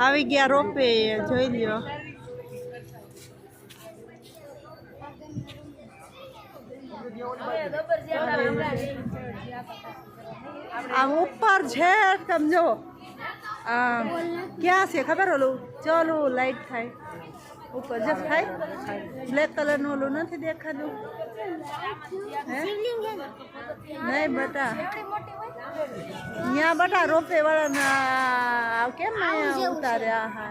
આવી ગયા રોપે જોઈ લ્યો આમ ઉપર છે સમજો ક્યાં છે ખબર ઓલું ચલો લાઈટ થાય ऊपर जब થાય બ્લેક કલર નું ઓલું નથી દેખાતું નહીં બટા यहाँ बटा रोपे वाला ना केम उतार्या हाँ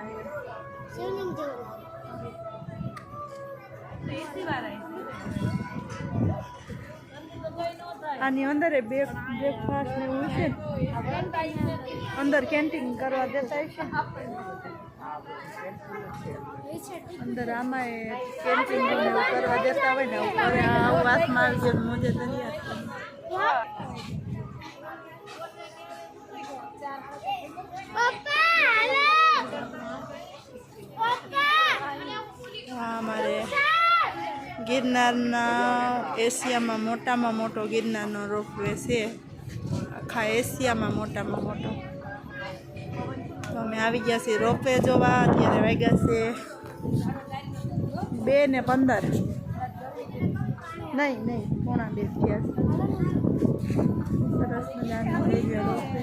आनी अंदर ब्रेकफास्ट ने हुई है अंदर कैंटीन करवा देता है अंदर आमा कैंटीन करवा देता है ना ऊपर बात मार के मुझे तो नहीं आती हमारे गिरनारना एशिया में मोटा में मोटो गिरनारनो रोपवे से आखा एशिया में मोटा में मोटो तो अमे आवी गया छे रोपवे जोवा अत्यारे वाग्या छे 2:15 नहीं नहीं 1:45 थया सरस मजानो रोपवे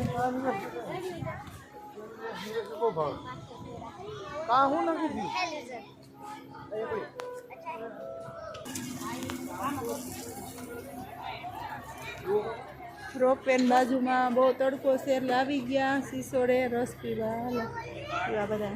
रोपेन बाजू में बहुत तड़को से आवी गया सीसोड़े रस पीवा बधा।